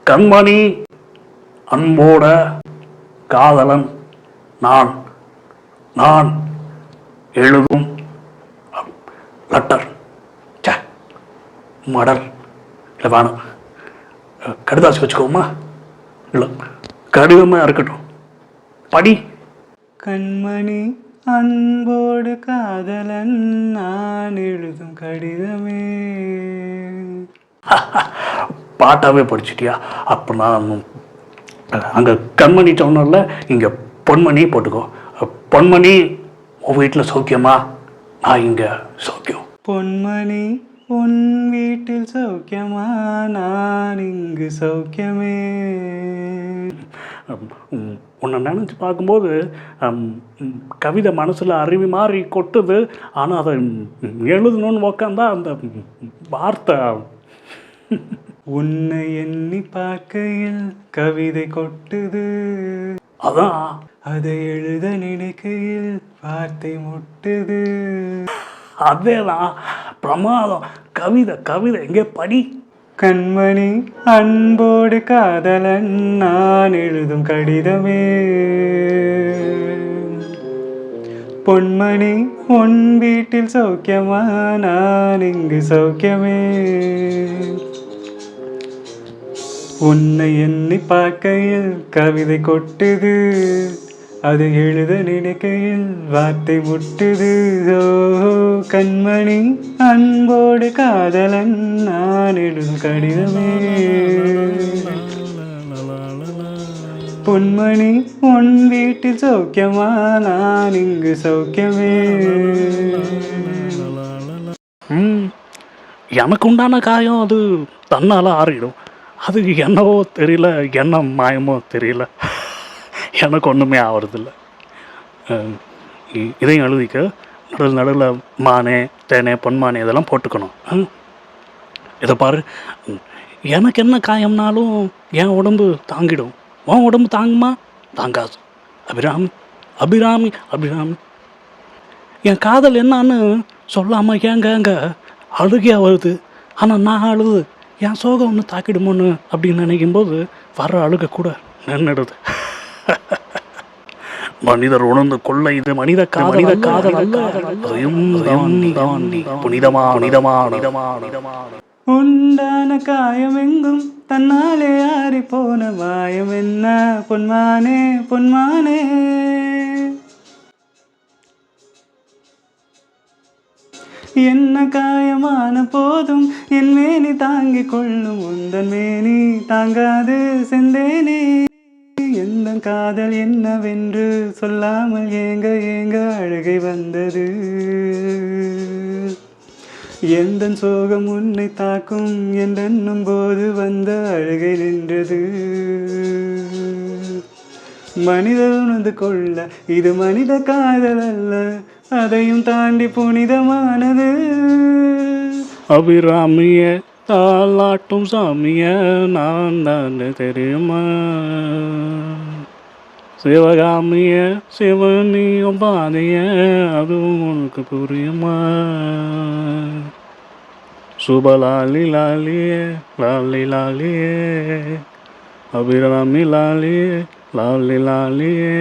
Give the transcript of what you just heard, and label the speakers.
Speaker 1: கண்மணி, அன்போட காதலன் நான். நான் எழுதும் லெட்டர். சே, மடல் இல்லை, வேணும். கடிதாசி வச்சுக்கோமா? இல்லை, கடிதமாக இருக்கட்டும். படி.
Speaker 2: கண்மணி, அன்போடு காதலன் நான் எழுதும் கடிதமே.
Speaker 1: பாட்டாவே படிச்சிட்டியா? அப்போ நான் அங்கே கண்மணி சொன்னல, இங்கே பொன்மணி போட்டுக்கோ. பொன்மணி, உன் வீட்டில் சௌக்கியமா? நான் இங்கே சௌக்கியம்.
Speaker 2: பொன்மணி, உன் வீட்டில் சௌக்கியமா? நான் இங்கு சௌக்கியமே.
Speaker 1: உன்னை நினச்சி பார்க்கும்போது கவிதை மனசில் அருவி மாதிரி கொட்டுது. ஆனால் அதை எழுதணும்னு உக்காந்தா அந்த வார்த்தை.
Speaker 2: உன்னை எண்ணி பார்க்கையில் கவிதை கொட்டுது,
Speaker 1: அதான்
Speaker 2: அதை எழுத நினைக்கையில் வார்த்தை முட்டுது.
Speaker 1: அதேதான் பிரமாதம். கவிதை கவிதை எங்கே படி.
Speaker 2: கண்மணி, அன்போடு காதலன் நான் எழுதும் கடிதமே. பொன்மணி, உன் வீட்டில் சௌக்கியமா? நான் இங்கு சௌக்கியமே. உன்னை எண்ணி பார்க்கையில் கவிதை கொட்டுது, அது எழுத நினைக்கையில் வார்த்தை முட்டுது. ஓ கண்மணி, அன்போடு காதலன் நான் எழுதும் கடிதமே. பொன்மணி, உன் வீட்டில் சௌக்கியமா? நான் இங்கு சௌக்கியமே.
Speaker 1: எனக்கு உண்டான காயம் அது தன்னால் ஆறிடும். அது என்னவோ தெரியல, என்ன மாயமோ தெரியல, எனக்கு ஒன்றுமே ஆகிறதில்ல. இதையும் எழுதிக்க. நடுவில் நடுவில் மானே, தேனே, பொன்மானே இதெல்லாம் போட்டுக்கணும். இதை பாரு, எனக்கு என்ன காயம்னாலும் என் உடம்பு தாங்கிடும். உன் உடம்பு தாங்குமா? தாங்காது. அபிராமி, அபிராமி, அபிராமி. என் காதல் என்னான்னு சொல்லாமல் ஏங்க அழுகையாக வருது. ஆனால் நான் அழுது என் சோகம் ஒன்று தாக்கிடுமோன்னு அப்படின்னு நினைக்கும்போது வர அழுக கூட நின்றுடுது. மனிதர் உணர்ந்து கொள்ள இது மனித காதல் அல்ல. புனிதமா புனிதமா புனிதமா புனிதமா.
Speaker 2: உண்டான காயம் எங்கும் தன்னாலே ஆறி போன மாயம் என்ன பொன்மானே, பொன்மானே. என்ன காயமான போதும் என் மேனி தாங்கிக் கொள்ளும், உந்தன் மேனி தாங்காது செந்தேனே. எந்த காதல் என்னவென்று சொல்லாமல் ஏங்க ஏங்க அழுகை வந்தது. எந்த சோகம் உன்னை தாக்கும் என்றென்னும் போது வந்த அழுகை நின்றது. மனிதர் உணர்ந்து கொள்ள இது மனித காதல் அல்ல, அதையும் தாண்டி புனிதமானது.
Speaker 1: அபிராமிய தாலாட்டும் சாமிய நான் தான் தெரியுமா? சிவகாமிய சிவனியும் பாதைய அதுவும் உனக்கு புரியுமா? சுபலாலி லாலியே லாலி லாலியே, அபிராமி லாலியே லாலி லாலியே.